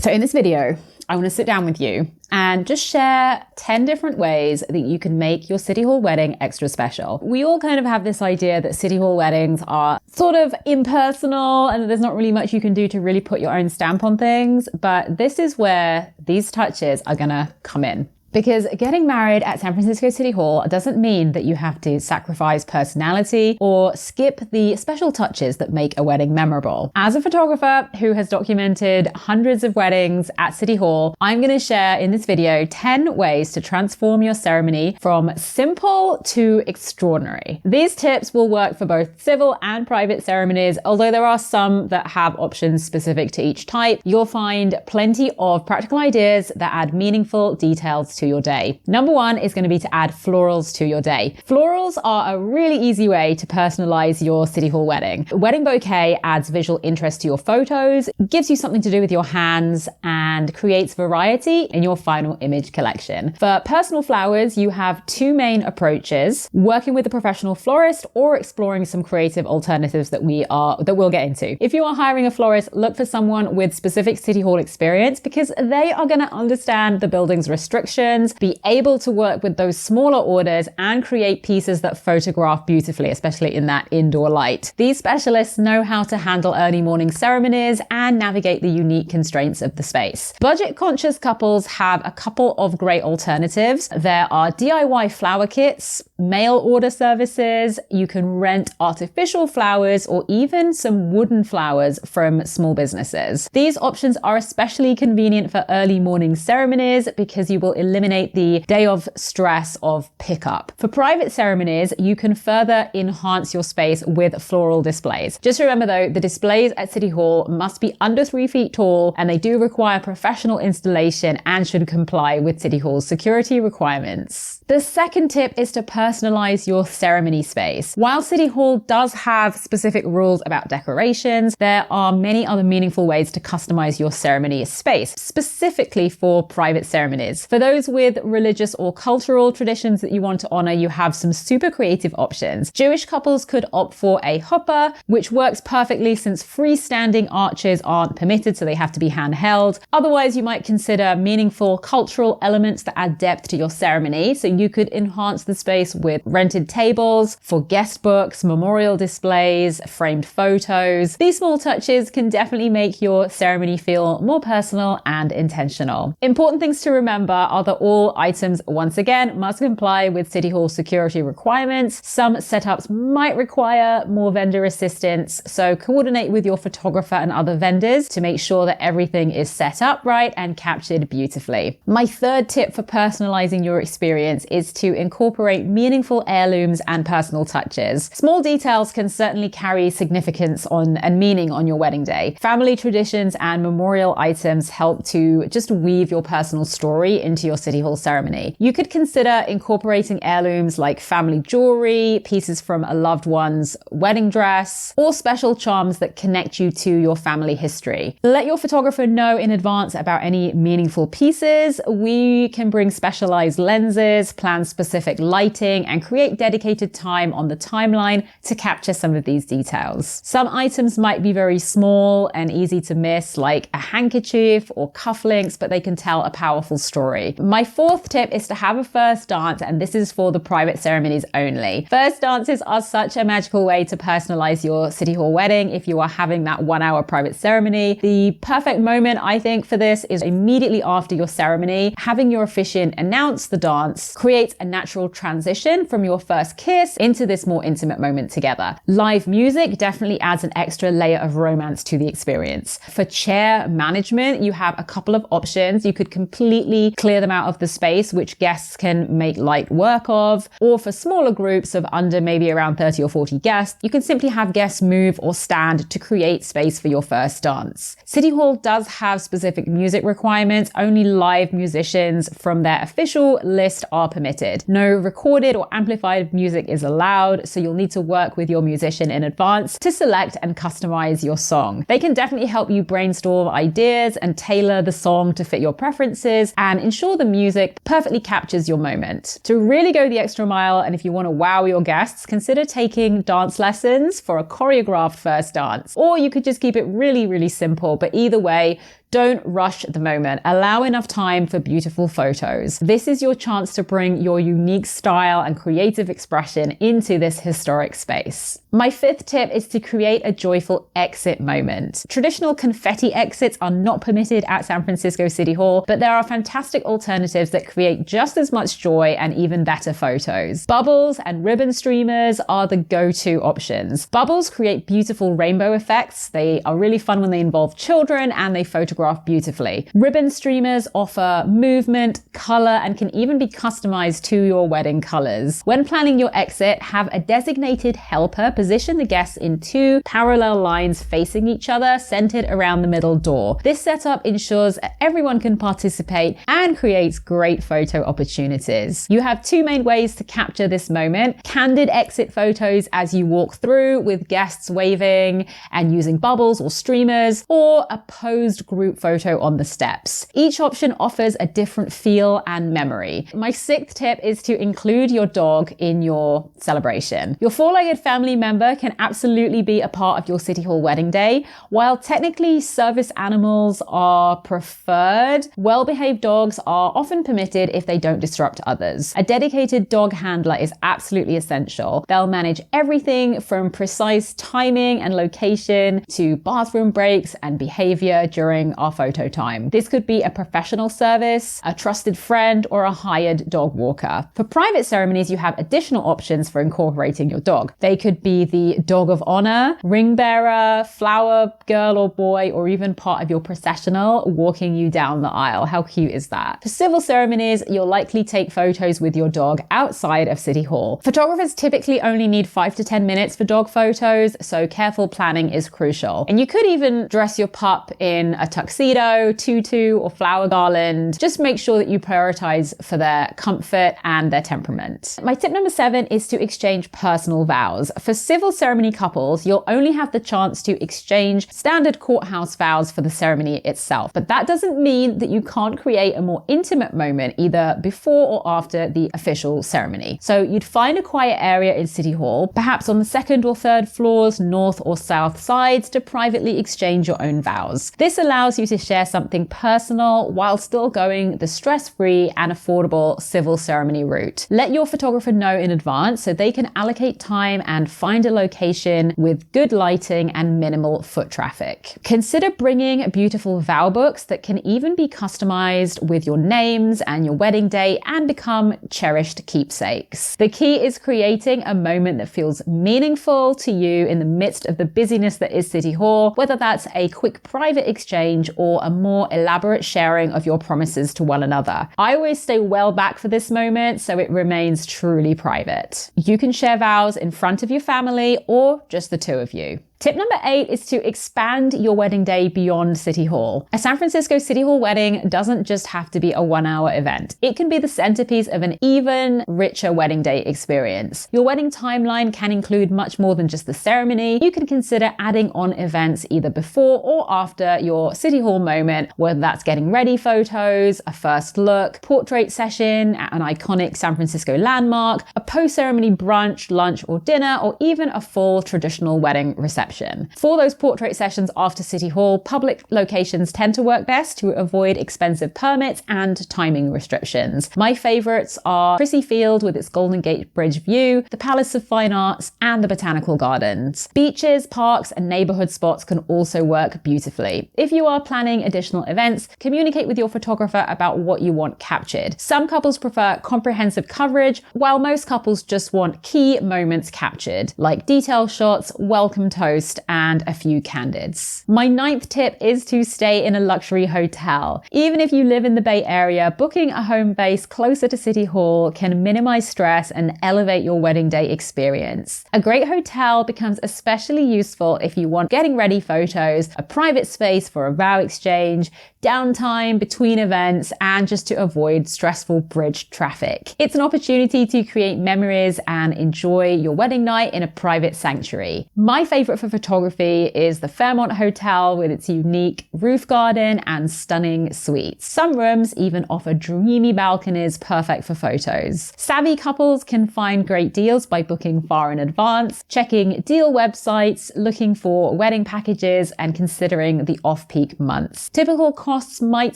So in this video, I want to sit down with you and just share 10 different ways that you can make your city hall wedding extra special. We all kind of have this idea that city hall weddings are sort of impersonal and there's not really much you can do to really put your own stamp on things, but this is where these touches are gonna come in. Because getting married at San Francisco City Hall doesn't mean that you have to sacrifice personality or skip the special touches that make a wedding memorable. As a photographer who has documented hundreds of weddings at City Hall, I'm going to share in this video 10 ways to transform your ceremony from simple to extraordinary. These tips will work for both civil and private ceremonies, although there are some that have options specific to each type. You'll find plenty of practical ideas that add meaningful details to your day. Number one is going to be to add florals to your day. Florals are a really easy way to personalize your City Hall wedding. A wedding bouquet adds visual interest to your photos, gives you something to do with your hands, and creates variety in your final image collection. For personal flowers, you have two main approaches: working with a professional florist or exploring some creative alternatives that we'll get into. If you are hiring a florist, look for someone with specific City Hall experience because they are going to understand the building's restrictions, be able to work with those smaller orders, and create pieces that photograph beautifully, especially in that indoor light. These specialists know how to handle early morning ceremonies and navigate the unique constraints of the space. Budget-conscious couples have a couple of great alternatives. There are DIY flower kits, mail order services, you can rent artificial flowers or even some wooden flowers from small businesses. These options are especially convenient for early morning ceremonies because you will eliminate the day of stress of pickup. For private ceremonies, you can further enhance your space with floral displays. Just remember though, the displays at City Hall must be under 3 feet tall and they do require professional installation and should comply with City Hall's security requirements. The second tip is to personalize your ceremony space. While City Hall does have specific rules about decorations, there are many other meaningful ways to customize your ceremony space, specifically for private ceremonies. For those with religious or cultural traditions that you want to honor, you have some super creative options. Jewish couples could opt for a huppah, which works perfectly since freestanding arches aren't permitted, so they have to be handheld. Otherwise, you might consider meaningful cultural elements that add depth to your ceremony. So you could enhance the space with rented tables for guest books, memorial displays, framed photos. These small touches can definitely make your ceremony feel more personal and intentional. Important things to remember are that all items, once again, must comply with City Hall security requirements. Some setups might require more vendor assistance, so coordinate with your photographer and other vendors to make sure that everything is set up right and captured beautifully. My third tip for personalizing your experience is to incorporate meaningful heirlooms and personal touches. Small details can certainly carry significance and meaning on your wedding day. Family traditions and memorial items help to just weave your personal story into your City Hall ceremony. You could consider incorporating heirlooms like family jewelry, pieces from a loved one's wedding dress, or special charms that connect you to your family history. Let your photographer know in advance about any meaningful pieces. We can bring specialized lenses, plan specific lighting, and create dedicated time on the timeline to capture some of these details. Some items might be very small and easy to miss, like a handkerchief or cufflinks, but they can tell a powerful story. My fourth tip is to have a first dance, and this is for the private ceremonies only. First dances are such a magical way to personalize your City Hall wedding if you are having that 1-hour private ceremony. The perfect moment, I think, for this is immediately after your ceremony. Having your officiant announce the dance creates a natural transition from your first kiss into this more intimate moment together. Live music definitely adds an extra layer of romance to the experience. For chair management, you have a couple of options. You could completely clear them out of the space, which guests can make light work of, or for smaller groups of under maybe around 30 or 40 guests, you can simply have guests move or stand to create space for your first dance. City Hall does have specific music requirements. Only live musicians from their official list are permitted. No recorded or amplified music is allowed, so you'll need to work with your musician in advance to select and customize your song. They can definitely help you brainstorm ideas and tailor the song to fit your preferences and ensure the music perfectly captures your moment. To really go the extra mile, and if you want to wow your guests, consider taking dance lessons for a choreographed first dance. Or you could just keep it really, really simple, but either way, Don't rush the moment. Allow enough time for beautiful photos. This is your chance to bring your unique style and creative expression into this historic space. My fifth tip is to create a joyful exit moment. Traditional confetti exits are not permitted at San Francisco City Hall, but there are fantastic alternatives that create just as much joy and even better photos. Bubbles and ribbon streamers are the go-to options. Bubbles create beautiful rainbow effects. They are really fun when they involve children and they photograph beautifully. Ribbon streamers offer movement, color, and can even be customized to your wedding colors. When planning your exit, have a designated helper position the guests in two parallel lines facing each other, centered around the middle door. This setup ensures everyone can participate and creates great photo opportunities. You have two main ways to capture this moment: candid exit photos as you walk through with guests waving and using bubbles or streamers, or a posed group photo on the steps. Each option offers a different feel and memory. My sixth tip is to include your dog in your celebration. Your four-legged family member can absolutely be a part of your City Hall wedding day. While technically service animals are preferred, well-behaved dogs are often permitted if they don't disrupt others. A dedicated dog handler is absolutely essential. They'll manage everything from precise timing and location to bathroom breaks and behavior during our photo time. This could be a professional service, a trusted friend, or a hired dog walker. For private ceremonies, you have additional options for incorporating your dog. They could be the dog of honor, ring bearer, flower girl or boy, or even part of your processional walking you down the aisle. How cute is that? For civil ceremonies, you'll likely take photos with your dog outside of City Hall. Photographers typically only need 5 to 10 minutes for dog photos, so careful planning is crucial. And you could even dress your pup in a tuxedo, tutu, or flower garland. Just make sure that you prioritize for their comfort and their temperament. My tip number 7 is to exchange personal vows. For civil ceremony couples, you'll only have the chance to exchange standard courthouse vows for the ceremony itself. But that doesn't mean that you can't create a more intimate moment either before or after the official ceremony. So you'd find a quiet area in City Hall, perhaps on the second or third floors, north or south sides, to privately exchange your own vows. This allows you to share something personal while still going the stress-free and affordable civil ceremony route. Let your photographer know in advance so they can allocate time and find a location with good lighting and minimal foot traffic. Consider bringing beautiful vow books that can even be customized with your names and your wedding day and become cherished keepsakes. The key is creating a moment that feels meaningful to you in the midst of the busyness that is City Hall, whether that's a quick private exchange or a more elaborate sharing of your promises to one another. I always stay well back for this moment so it remains truly private. You can share vows in front of your family or just the two of you. Tip number 8 is to expand your wedding day beyond City Hall. A San Francisco City Hall wedding doesn't just have to be a 1-hour event. It can be the centerpiece of an even richer wedding day experience. Your wedding timeline can include much more than just the ceremony. You can consider adding on events either before or after your City Hall moment, whether that's getting ready photos, a first look, portrait session at an iconic San Francisco landmark, a post-ceremony brunch, lunch, or dinner, or even a full traditional wedding reception. For those portrait sessions after City Hall, public locations tend to work best to avoid expensive permits and timing restrictions. My favorites are Crissy Field with its Golden Gate Bridge view, the Palace of Fine Arts, and the Botanical Gardens. Beaches, parks, and neighborhood spots can also work beautifully. If you are planning additional events, communicate with your photographer about what you want captured. Some couples prefer comprehensive coverage, while most couples just want key moments captured, like detail shots, welcome toast, and a few candids. My 9th tip is to stay in a luxury hotel. Even if you live in the Bay Area, booking a home base closer to City Hall can minimize stress and elevate your wedding day experience. A great hotel becomes especially useful if you want getting ready photos, a private space for a vow exchange, downtime between events, and just to avoid stressful bridge traffic. It's an opportunity to create memories and enjoy your wedding night in a private sanctuary. My favorite for for photography is the Fairmont Hotel with its unique roof garden and stunning suites. Some rooms even offer dreamy balconies perfect for photos. Savvy couples can find great deals by booking far in advance, checking deal websites, looking for wedding packages, and considering the off-peak months. Typical costs might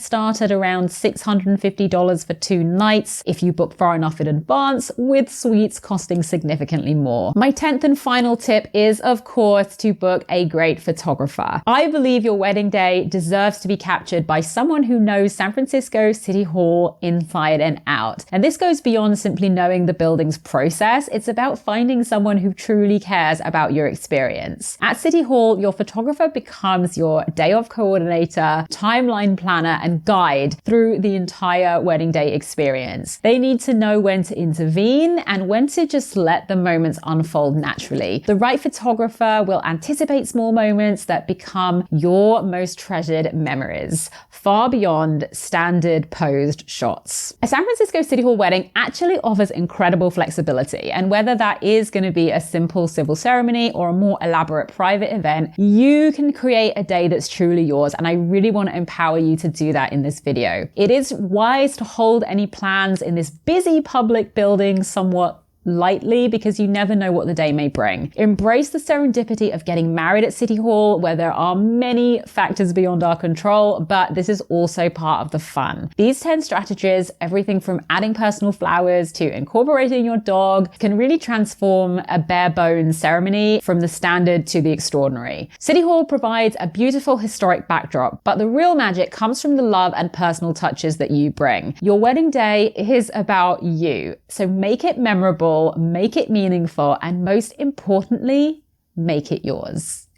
start at around $650 for 2 nights if you book far enough in advance, with suites costing significantly more. My 10th and final tip is, of course, to book a great photographer. I believe your wedding day deserves to be captured by someone who knows San Francisco City Hall inside and out. And this goes beyond simply knowing the building's process. It's about finding someone who truly cares about your experience. At City Hall, your photographer becomes your day of coordinator, timeline planner, and guide through the entire wedding day experience. They need to know when to intervene and when to just let the moments unfold naturally. The right photographer will anticipate small moments that become your most treasured memories, far beyond standard posed shots. A San Francisco City Hall wedding actually offers incredible flexibility, and whether that is going to be a simple civil ceremony or a more elaborate private event, you can create a day that's truly yours, and I really want to empower you to do that in this video. It is wise to hold any plans in this busy public building somewhat lightly, because you never know what the day may bring. Embrace the serendipity of getting married at City Hall, where there are many factors beyond our control, but this is also part of the fun. These 10 strategies, everything from adding personal flowers to incorporating your dog, can really transform a bare bones ceremony from the standard to the extraordinary. City Hall provides a beautiful historic backdrop, but the real magic comes from the love and personal touches that you bring. Your wedding day is about you, so make it memorable, make it meaningful, and most importantly, make it yours.